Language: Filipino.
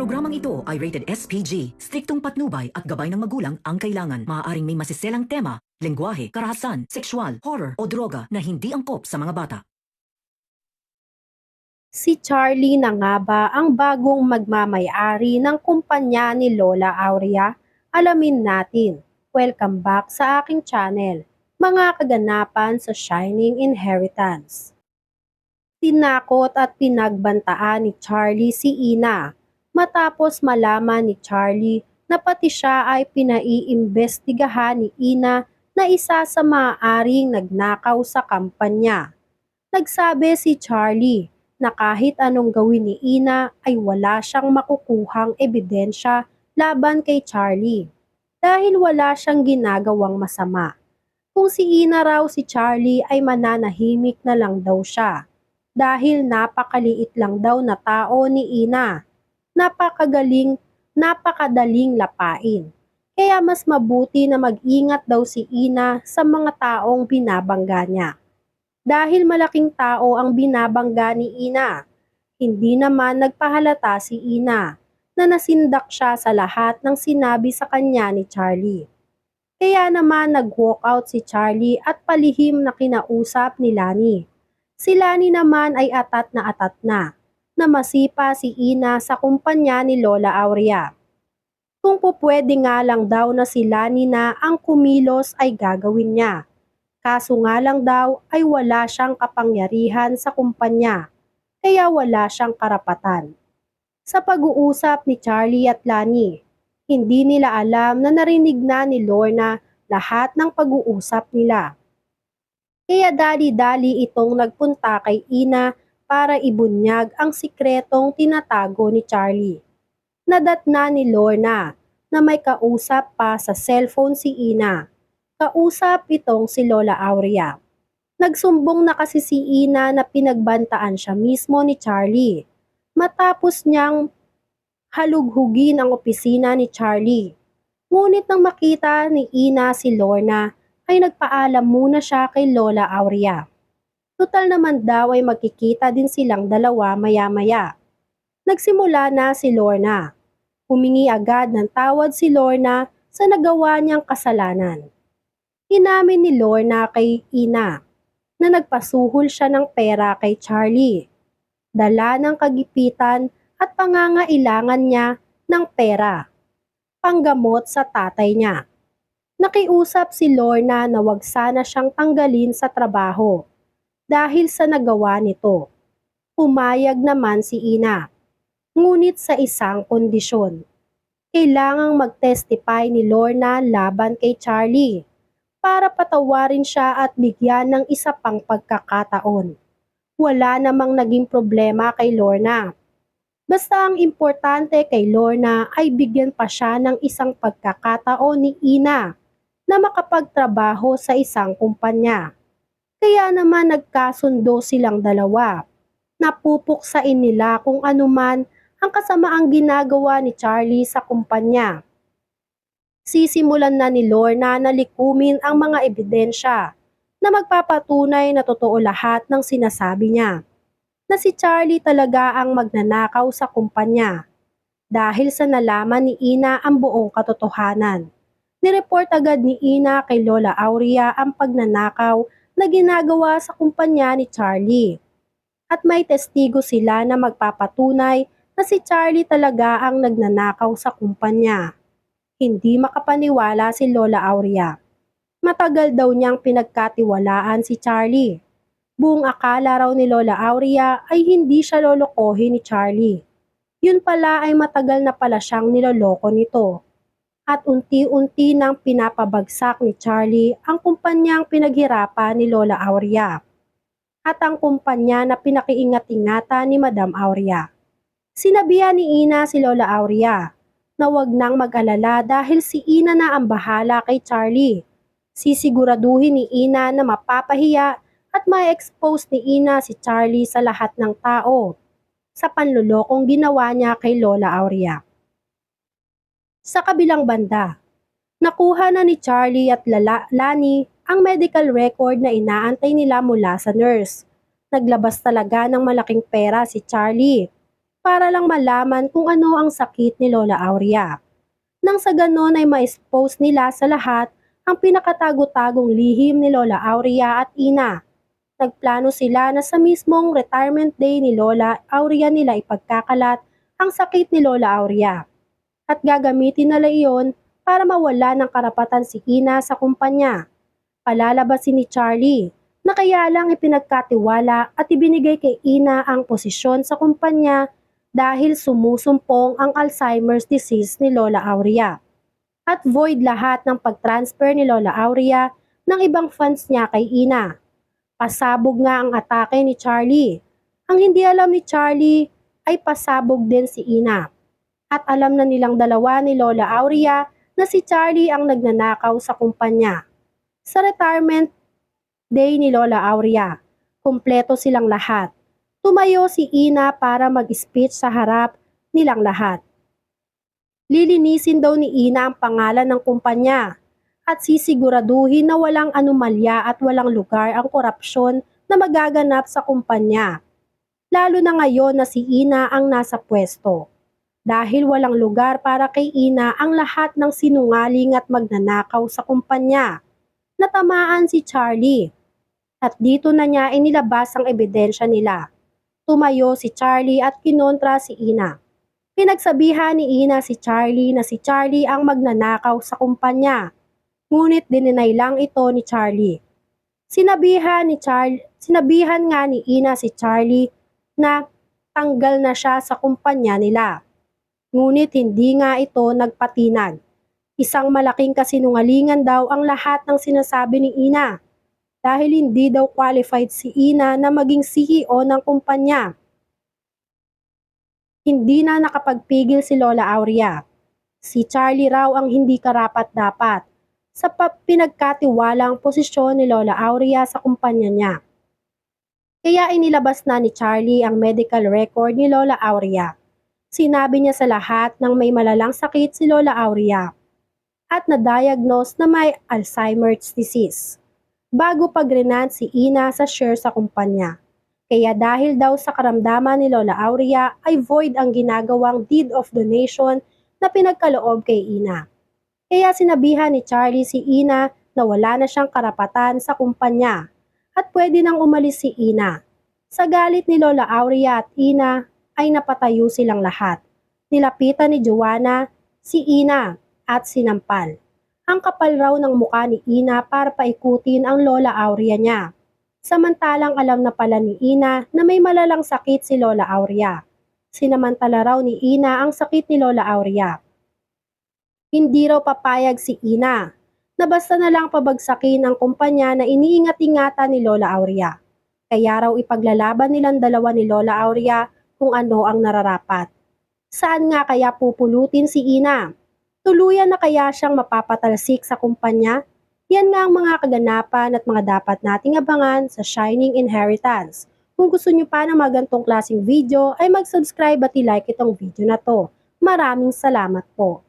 programang ito ay rated SPG. Striktong patnubay at gabay ng magulang ang kailangan. Maaaring may masiselang tema, lengguwahe, karahasan, sexual, horror o droga na hindi angkop sa mga bata. Si Charlie na nga ba ang bagong magmamay-ari ng kumpanya ni Lola Aurea? Alamin natin. Welcome back sa aking channel, mga kaganapan sa Shining Inheritance. Tinakot at pinagbantaan ni Charlie si Ina matapos malaman ni Charlie na pati siya ay pinaiimbestigahan ni Ina na isa sa maaaring nagnakaw sa kampanya. Nagsabi si Charlie na kahit anong gawin ni Ina ay wala siyang makukuhang ebidensya laban kay Charlie dahil wala siyang ginagawang masama. Kung si Ina raw si Charlie ay mananahimik na lang daw siya dahil napakaliit lang daw na tao ni Ina. Napakadaling lapain. Kaya mas mabuti na mag-ingat daw si Ina sa mga taong binabangga niya. Dahil malaking tao ang binabangga ni Ina, hindi naman nagpahalata si Ina na nasindak siya sa lahat ng sinabi sa kanya ni Charlie. Kaya naman nag-walk out si Charlie at palihim na kinausap ni Lani. Si Lani naman ay atat na masipa si Ina sa kumpanya ni Lola Aurea. Kung pupwede nga lang daw na si Lani na ang kumilos ay gagawin niya. Kaso nga lang daw ay wala siyang kapangyarihan sa kumpanya, kaya wala siyang karapatan. Sa pag-uusap ni Charlie at Lani, hindi nila alam na narinig na ni Lorna lahat ng pag-uusap nila. Kaya dali-dali itong nagpunta kay Ina para ibunyag ang sikretong tinatago ni Charlie. Nadatna ni Lorna na may kausap pa sa cellphone si Ina. Kausap itong si Lola Aurea. Nagsumbong na kasi si Ina na pinagbantaan siya mismo ni Charlie matapos niyang halughugin ang opisina ni Charlie. Ngunit nang makita ni Ina si Lorna ay nagpaalam muna siya kay Lola Aurea. Tutal naman daw ay magkikita din silang dalawa maya-maya. Nagsimula na si Lorna. Humingi agad ng tawad si Lorna sa nagawa niyang kasalanan. Inamin ni Lorna kay Ina na nagpasuhol siya ng pera kay Charlie. Dala ng kagipitan at pangangailangan niya ng pera, panggamot sa tatay niya. Nakiusap si Lorna na wag sana siyang tanggalin sa trabaho dahil sa nagawa nito. Pumayag naman si Ina, ngunit sa isang kondisyon. Kailangang mag-testify ni Lorna laban kay Charlie para patawarin siya at bigyan ng isa pang pagkakataon. Wala namang naging problema kay Lorna. Basta ang importante kay Lorna ay bigyan pa siya ng isang pagkakataon ni Ina na makapagtrabaho sa isang kumpanya. Kaya naman nagkasundo silang dalawa. Napupuksain nila kung anuman ang kasamaang ginagawa ni Charlie sa kumpanya. Sisimulan na ni Lorna na likumin ang mga ebidensya na magpapatunay na totoo lahat ng sinasabi niya. Na si Charlie talaga ang magnanakaw sa kumpanya. Dahil sa nalaman ni Ina ang buong katotohanan. Nireport agad ni Ina kay Lola Aurea ang pagnanakaw na ginagawa sa kumpanya ni Charlie. At may testigo sila na magpapatunay na si Charlie talaga ang nagnanakaw sa kumpanya. Hindi makapaniwala si Lola Aurea. Matagal daw niyang pinagkatiwalaan si Charlie. Buong akala raw ni Lola Aurea ay hindi siya lolokohin ni Charlie. Yun pala ay matagal na pala siyang niloloko nito. At unti-unti nang pinapabagsak ni Charlie ang kumpanyang pinaghirapan ni Lola Aurea at ang kumpanya na pinakiingat-ingatan ni Madam Aurea. Sinabihan ni Ina si Lola Aurea na wag nang mag-alala dahil si Ina na ang bahala kay Charlie. Sisiguraduhin ni Ina na mapapahiya at ma-expose ni Ina si Charlie sa lahat ng tao sa panlulokong ginawa niya kay Lola Aurea. Sa kabilang banda, nakuha na ni Charlie at Lani ang medical record na inaantay nila mula sa nurse. Naglabas talaga ng malaking pera si Charlie. para lang malaman kung ano ang sakit ni Lola Aurea. Nang sa ganon ay ma-expose nila sa lahat ang pinakatago-tagong lihim ni Lola Aurea at Ina. Nagplano sila na sa mismong retirement day ni Lola Aurea nila ipagkakalat ang sakit ni Lola Aurea at gagamitin nila iyon para mawala ng karapatan si Ina sa kumpanya. Palalabasin ni Charlie na kaya lang ipinagkatiwala at ibinigay kay Ina ang posisyon sa kumpanya dahil sumusumpong ang Alzheimer's disease ni Lola Aurea at void lahat ng pag-transfer ni Lola Aurea ng ibang funds niya kay Ina. Pasabog nga ang atake ni Charlie. Ang hindi alam ni Charlie ay pasabog din si Ina. At alam na nilang dalawa ni Lola Aurea na si Charlie ang nagnanakaw sa kumpanya. Sa retirement day ni Lola Aurea, kumpleto silang lahat. Tumayo si Ina para mag-speech sa harap nilang lahat. Lilinisin daw ni Ina ang pangalan ng kumpanya at sisiguraduhin na walang anomalya at walang lugar ang korupsyon na magaganap sa kumpanya. Lalo na ngayon na si Ina ang nasa pwesto. Dahil walang lugar para kay Ina ang lahat ng sinungaling at magnanakaw sa kumpanya. Natamaan si Charlie at dito na niya inilabas ang ebidensya nila. Tumayo si Charlie at kinontra si Ina. Pinagsabihan ni Ina si Charlie na si Charlie ang magnanakaw sa kumpanya. Ngunit dininay lang ito ni Charlie. Sinabihan nga ni Ina si Charlie na tanggal na siya sa kumpanya nila. Ngunit hindi nga ito nagpatinag. Isang malaking kasinungalingan daw ang lahat ng sinasabi ni Ina dahil hindi daw qualified si Ina na maging CEO ng kumpanya. Hindi na nakapagpigil si Lola Aurea. Si Charlie raw ang hindi karapat-dapat sa pinagkatiwalang posisyon ni Lola Aurea sa kumpanya niya. Kaya inilabas na ni Charlie ang medical record ni Lola Aurea. Sinabi niya sa lahat ng may malalang sakit si Lola Aurea at na-diagnose na may Alzheimer's disease bago pag-renant si Ina sa share sa kumpanya. Kaya dahil daw sa karamdaman ni Lola Aurea ay void ang ginagawang deed of donation na pinagkaloob kay Ina. Kaya sinabihan ni Charlie si Ina na wala na siyang karapatan sa kumpanya at pwede nang umalis si Ina. Sa galit ni Lola Aurea at Ina ay napatayo silang lahat. Nilapitan ni Joanna si Ina at sinampal. Ang kapal raw ng mukha ni Ina para paikutin ang Lola Aurea niya. Samantalang alam na pala ni Ina na may malalang sakit si Lola Aurea. Sinamantala raw ni Ina ang sakit ni Lola Aurea. Hindi raw papayag si Ina na basta na lang pabagsakin ang kumpanya na iniingat-ingatan ni Lola Aurea. Kaya raw ipaglalaban nilang dalawa ni Lola Aurea kung ano ang nararapat. Saan nga kaya pupulutin si Ina? Tuluyan na kaya siyang mapapatalsik sa kumpanya? Yan nga ang mga kaganapan at mga dapat nating abangan sa Shining Inheritance. Kung gusto nyo pa ng mga gantong klaseng video ay mag-subscribe at i-like itong video na to. Maraming salamat po.